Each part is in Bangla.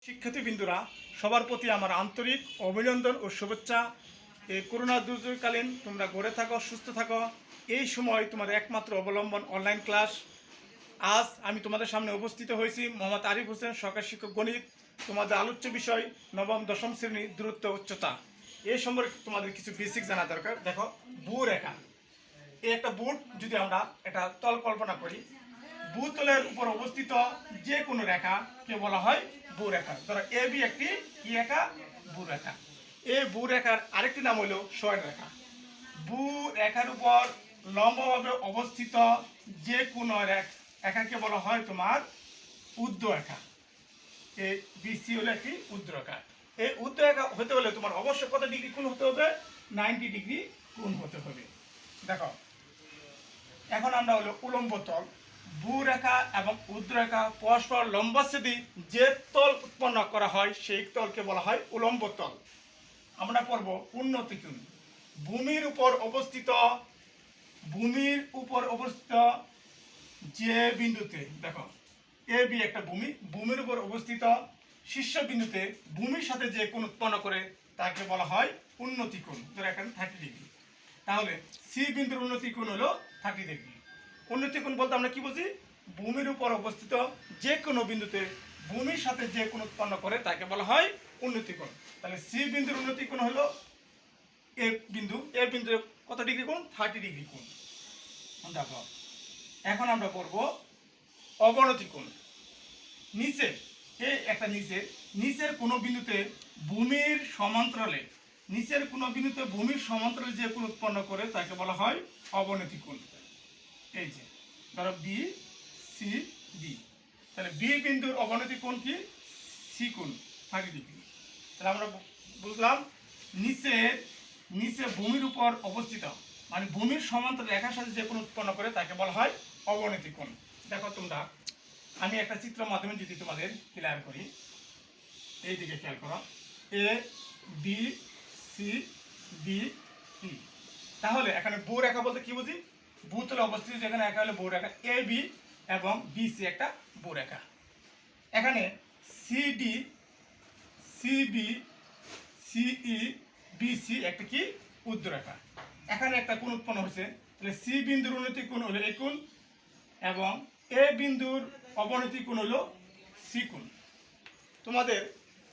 শিক্ষার্থীবৃন্দুরা, সবার প্রতি আমার আন্তরিক অভিনন্দন ও শুভেচ্ছা। এই করোনা দুর্যোগকালীন তোমরা ঘরে থাকো, সুস্থ থাকো। এই সময় তোমাদের একমাত্র অবলম্বন অনলাইন ক্লাস। আজ আমি তোমাদের সামনে উপস্থিত হয়েছি মোহাম্মদ আরিফ হোসেন, সহকারী শিক্ষক গণিত। তোমাদের আলোচ্য বিষয় নবম দশম শ্রেণী দূরত্ব উচ্চতা। এই সম্পর্কে তোমাদের কিছু বেসিক জানা দরকার। দেখো, ভূরেখা, এই একটা বুট যদি আমরা একটা তল কল্পনা করি, ভূতলের উপর অবস্থিত যে কোনো রেখাকে বলা হয় ভূরেখা। ধরো এ বি একটি কি রেখা? ভূরেখা। এই ভূরেখার আরেকটি নাম হলো সরলরেখা। ভূরেখার উপর লম্বভাবে অবস্থিত যে কোনো রেখাকে বলা হয় তোমার উর্ধ্বরেখা। এই বিসি হলো একটি উর্ধ্বরেখা। এই উর্ধ্বরেখা হতে হলে তোমার অবশ্যই কত ডিগ্রি কোণ হতে হবে? 90 ডিগ্রি কোণ হতে হবে। দেখো, এখন আমরা হলো উলম্ব তল। ভূরেখা এবং উর্ধ্বরেখা পরস্পর লম্বচ্ছেদী যে তল উৎপন্ন করা হয় সেই তলকে বলা হয় উলম্ব তল। আমরা পড়ব উন্নতি কোণ। ভূমির উপর অবস্থিত যে বিন্দুতে, দেখো এ বি একটা ভূমির উপর অবস্থিত শীর্ষবিন্দুতে ভূমির সাথে যে কোণ উৎপন্ন করে তাকে বলা হয় উন্নতি কোণ। ধরো এখানে 30 ডিগ্রি, তাহলে সি বিন্দুর উন্নতি কোণ হলো 30 ডিগ্রি। উন্নতি কোণ বলতে আমরা কি বুঝি? ভূমির উপর অবস্থিত যে কোনো বিন্দুতে ভূমির সাথে যে কোণ উৎপন্ন করে তাকে বলা হয় উন্নতি কোণ। তাহলে সি বিন্দুর উন্নতি কোণ হলো এ বিন্দুর কত ডিগ্রি কোণ? 30 ডিগ্রি কোণ। দেখো, এখন আমরা করব অবনতি কোণ। নিচের কোনো বিন্দুতে ভূমির সমান্তরালে যে কোণ উৎপন্ন করে তাকে বলা হয় অবনতি কোণ। এই যে ধরো বি সি বি, তাহলে বি বিন্দুর অবনতি কোণ কি? সি কোণ 30 ডিগ্রি। তাহলে আমরা বুঝলাম নিচে ভূমির উপর অবস্থিত মানে ভূমির সমান্তরাল রেখার সাথে যে কোণ উৎপন্ন করে তাকে বলা হয় অবনতি কোণ। দেখো তোমরা, আমি একটা চিত্রের মাধ্যমে যদি তোমাদের ক্লিয়ার করি, এই দিকে খেয়াল করো, A B C B E. তাহলে এখানে ভূরেখা বলতে কি বুঝি? ভূতলে অবস্থিত যেখানে রেখা হলো ভূরেখা। এ বি এবং বি সি একটা ভূরেখা। এখানে সিডি সিবি সিই বিসি একটা কি? উর্ধ্বরেখা। এখানে একটা কোণ উৎপন্ন হয়েছে, তাহলে সি বিন্দুর উন্নতি কোণ হলো এই কোণ এবং এ বিন্দুর অবনতি কোণ হলো সি কোণ। তোমাদের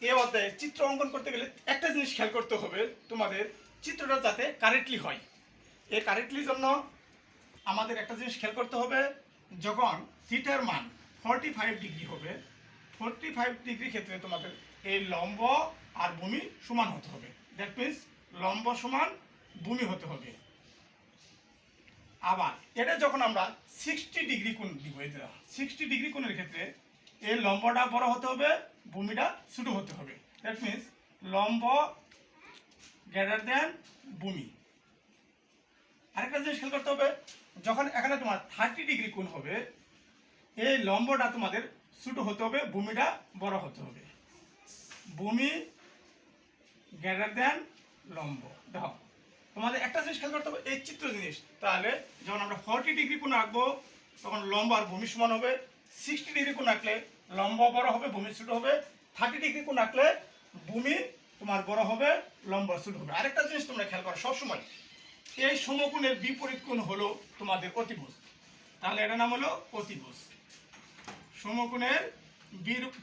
এই অধ্যায়ে চিত্র অঙ্কন করতে গেলে একটা জিনিস খেয়াল করতে হবে, তোমাদের চিত্রটা যাতে কারেক্টলি হয়। এই কারেক্টলির জন্য আমাদের একটা জিনিস খেয়াল করতে হবে, যখন থিটার মান 45 ডিগ্রি হবে, 45 ডিগ্রি ক্ষেত্রে তোমাদের এই লম্ব আর ভূমি সমান হতে হবে। দ্যাট মিনস লম্ব সমান ভূমি হতে হবে। আবার এটা যখন আমরা 60 ডিগ্রি কোণ দিব, 60 ডিগ্রি কোণের ক্ষেত্রে এই লম্বটা বড় হতে হবে, ভূমিটা ছোট হতে হবে। দ্যাট মিনস লম্ব গ্রেটার দেন ভূমি। আরেকটা জিনিস খেয়াল করতে হবে, যখন এখানে তোমার 30 ডিগ্রি কোণ হবে, এই লম্বটা তোমাদের ছোট হতে হবে, ভূমিটা বড় হতে হবে। ভূমি গ্রেটার দেন লম্ব। দেখো, তোমাদের একটা জিনিস খেয়াল করতে হবে, এই চিত্র জিনিস। তাহলে যখন আমরা 40 ডিগ্রি কোণ আঁকবো তখন লম্ব আর ভূমি সমান হবে। 60 ডিগ্রি কোণ আঁকলে লম্ব বড় হবে, ভূমি ছোট হবে। 30 ডিগ্রি কোণ আঁকলে ভূমি তোমার বড় হবে, লম্ব ছোট হবে। আরেকটা জিনিস তোমরা খেয়াল করো সবসময়, এই সমকোণের বিপরীত কোণ হলো তোমাদের অতিভুজ। তাহলে এটার নাম হলো অতিভুজ। সমকোণের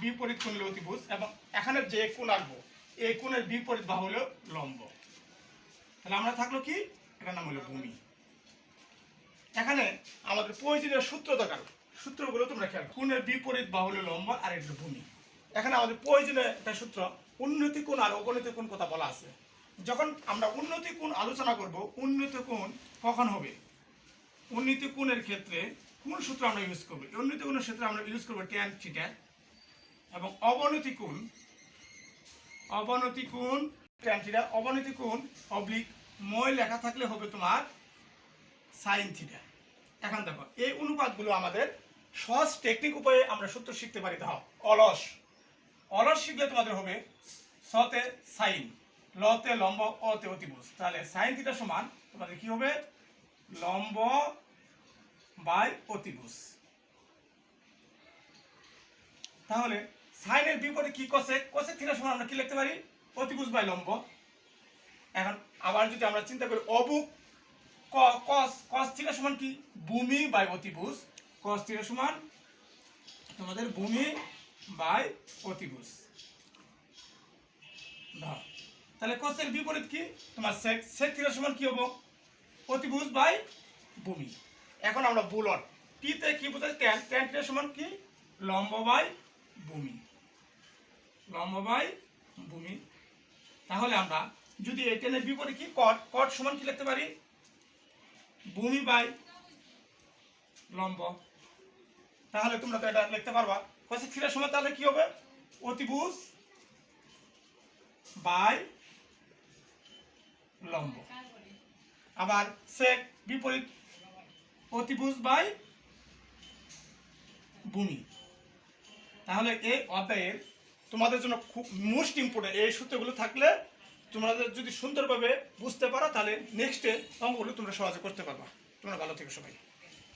বিপরীত কোণ হলো অতিভুজ এবং এখানে যে কোণ আঁকবো এই কোণের বিপরীত বাহু হলো লম্ব। তাহলে আমরা থাকলো কি? এটার নাম হলো ভূমি। এখানে আমাদের প্রয়োজনীয় সূত্র দরকার, সূত্রগুলো তোমরা খেয়াল। কোণের বিপরীত বাহু হলো লম্ব আর এটা ভূমি। এখানে আমাদের প্রয়োজনীয় একটা সূত্র, উন্নতি কোণ আর অবনতি কোণ কথা বলা আছে। যখন আমরা উন্নতি কোণ আলোচনা করব, উন্নতি কোণ কখন হবে? উন্নতি কোণের ক্ষেত্রে কোন সূত্র আমরা ইউজ করব? উন্নতি কোণের ক্ষেত্রে আমরা ইউজ করব tan থিটা এবং অবনতি কোণ tan থিটা। অবনতি কোণ অবলিক মই লেখা থাকলে হবে তোমার sin থিটা। এখন দেখো, এই অনুপাতগুলো আমাদের সহজ টেকনিক উপায়ে আমরা সূত্র শিখতে পারি। দেখো, অলস শিখলে তোমাদের হবে সতে সাইন, লতে লম্ব, অতে অতিভুজ। তাহলে sin থিটা সমান তোমাদের কি হবে? লম্ব বাই অতিভুজ। তাহলে সাইনের বিপরীত কি কোসেক? কোসেক থিটা সমান আমরা কি লিখতে পারি? অতিভুজ বাই লম্ব। এখন আবার যদি আমরা চিন্তা করি অবুক, কস থিটা সমান কি? ভূমি বাই অতিভুজ। কস থিটা সমান তোমাদের ভূমি বাই অতিভুজ। তাহলে কোসের বিপরীত কি? তোমার সেক। সেক থিটা সমান কি হবে? অতিভুজ বাই ভূমি। এখন আমরা বুলন টিতে কি বোঝায়? ট্যান। ট্যান থিটা সমান কি? লম্ব বাই ভূমি। লম্ব বাই ভূমি। তাহলে আমরা যদি এই টেনের বিপরীত কি? কট। কট সমান কি লিখতে পারি? ভূমি বাই লম্ব। তাহলে তোমরা তো এটা লিখতে পারবা। কোসেক থিটা সমান তাহলে কি হবে? অতিভুজ বাই লম্ব। আবার সেক বিপরীত অতিভুজ বাই ভূমি। তাহলে এই অধ্যায়ের তোমাদের জন্য খুব মোস্ট ইম্পর্টেন্ট এই সূত্রগুলো থাকলে তোমাদের যদি সুন্দরভাবে বুঝতে পারো তাহলে নেক্সটে অঙ্কগুলো তোমরা সহজে করতে পারবা। তোমরা ভালো থেকো সবাই।